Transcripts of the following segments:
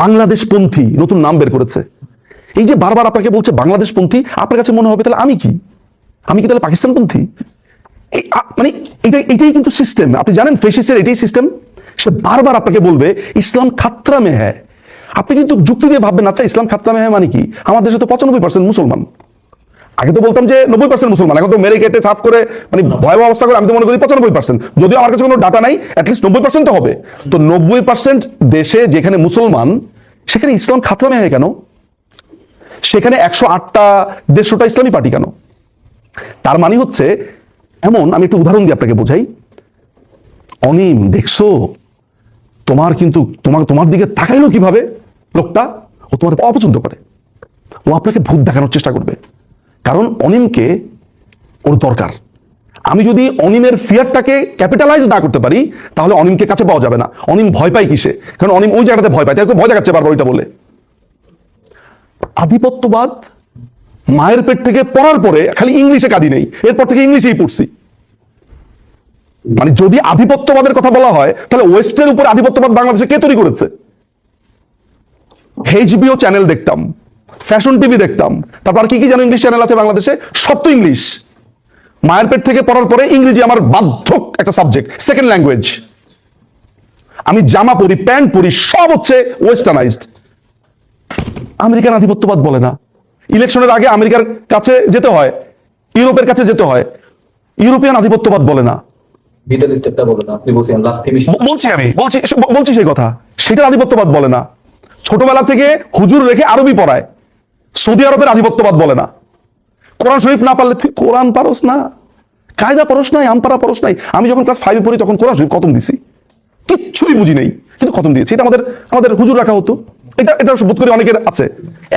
বাংলাদেশপন্থী নতুন নাম বের করেছে। এই যে বারবার আপনাকে বলছে বাংলাদেশপন্থী, আপনার কাছে মনে হবে তাহলে আমি কি তাহলে পাকিস্তানপন্থী? মানে এটাই কিন্তু সিস্টেম। আপনি জানেন ফেসিস্টের এটাই সিস্টেম। সে বারবার আপনাকে বলবে ইসলাম খাতরা মে হ্যায়। আপনি কিন্তু যুক্তি দিয়ে ভাববেন, আচ্ছা ইসলাম খাতরা মে হ্যায় মানে কি? আমাদের দেশে তো 95% মুসলমান। আগে তো বলতাম যে 90% মুসলমান, এখন তো মেরে কেটে সাফ করে মানে ভয়াবহ অবস্থা করে আমি তো মনে করি 95%। যদিও আমার কাছে কোনো ডাটা নাই, অ্যাটলিস্ট 90% তো হবে। তো 90% দেশে যেখানে মুসলমান, সেখানে ইসলাম খাতরা মে হ্যায় কেন? সেখানে 108টা 150টা ইসলামী পার্টি কেন? তার মানে হচ্ছে এমন, আমি একটু উদাহরণ দিয়ে আপনাকে বোঝাই। অনিম দেখছো, তোমার দিকে তাকাইলো কিভাবে লোকটা? ও তোমার অপছন্দ করে, ও আপনাকে ভূত দেখানোর চেষ্টা করবে। কারণ অনিমকে ওর দরকার। আমি যদি অনিমের ফিয়ারটাকে ক্যাপিটালাইজ না করতে পারি, তাহলে অনিমকে কাছে পাওয়া যাবে না। অনিম ভয় পায় কিসে? কারণ অনিম ওই জায়গাতে ভয় পায়, তাই ভয় দেখাচ্ছে বারবার ওইটা বলে। আধিপত্যবাদ মায়ের পেট থেকে পড়ার পরে খালি ইংলিশে কাঁদি নেই, এরপর থেকে ইংলিশেই পড়ছি। মানে যদি আধিপত্যবাদের কথা বলা হয়, তাহলে ওয়েস্টের উপরে আধিপত্যবাদ বাংলাদেশে কে তৈরি করেছে? এইচবিও চ্যানেল দেখতাম, ফ্যাশন টিভি দেখতাম, তারপর কি কি যেন ইংলিশ চ্যানেল আছে বাংলাদেশে, সব তো ইংলিশ। মায়ের পেট থেকে পড়ার পরে ইংরেজি আমার বাধ্যক একটা সাবজেক্ট, সেকেন্ড ল্যাঙ্গুয়েজ। আমি জামা পরি, প্যান্ট পরি, সব হচ্ছে ওয়েস্টার্নাইজড। আমেরিকান আধিপত্যবাদ বলে না। ইলেকশনের আগে আমেরিকার কাছে যেতে হয়, ইউরোপের কাছে যেতে হয়, ইউরোপিয়ান আধিপত্যবাদ বলে না। বলছি সেই কথা, সেটার আধিপত্যবাদ বলে না। ছোটবেলা থেকে হুজুর রেখে আরবি পড়ায়, সৌদি আরবের আধিপত্যবাদ বলে না। কোরআন শরীফ না পারলে তুই কোরআন পারস না, কায়দা পরস নাই, আমপারা পরস নাই। আমি যখন ক্লাস 5-এ পড়ি তখন কোরআন শরীফ খতম দিছি, কিচ্ছুই বুঝি নেই, কিন্তু খতম দিয়েছি। এটা আমাদের হুজুর রাখা হতো। এটা বোধ করি অনেকের আছে।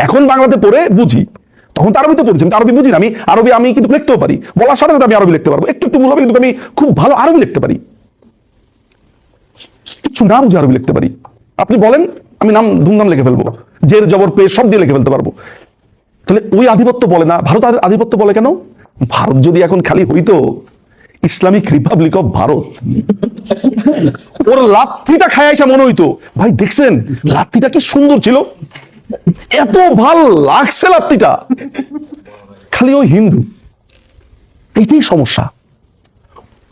এখন বাংলাতে পড়ে বুঝি, তখন তো আরবিতে পড়েছি, আরবি বুঝি না। আমি কিন্তু লিখতেও পারি, বলার সাথে সাথে আমি আরবি লিখতে পারবো, একটু ভুল হবে কিন্তু আমি খুব ভালো আরবি লিখতে পারি, কিছু না বুঝে আরবি লিখতে পারি। আপনি বলেন, আমি নাম ধুমধাম লিখে ফেলবো, জের জবর পেয়ে সব দিয়ে লিখে ফেলতে পারবো। তাহলে ওই আধিপত্য বলে না। ভারত আধিপত্য বলে কেন? ভারত যদি এখন খালি হইতো ইসলামিক রিপাবলিক অফ ভারত, ওর লাথিটা খায় আসা মনে হইতো, ভাই দেখছেন লাথিটা কি সুন্দর ছিল, এত ভাল লাগছে লাথিটা। খালি ওই হিন্দু, এইটাই সমস্যা।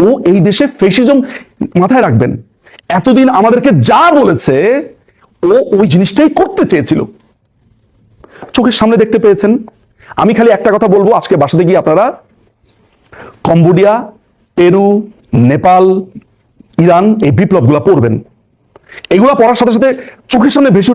ও এই দেশে ফেসিজম, মাথায় রাখবেন, এতদিন আমাদেরকে যা বলেছে ও ওই জিনিসটাই করতে চেয়েছিল। চোখের সামনে দেখতে পেয়েছেন। আমি খালি একটা কথা বলবো, আজকে বাসাতে গিয়ে আপনারা কম্বোডিয়া, পেরু, নেপাল, ইরান এই বিপ্লবগুলা পড়বেন। এগুলা পড়ার সাথে সাথে চোখের সামনে ভেসে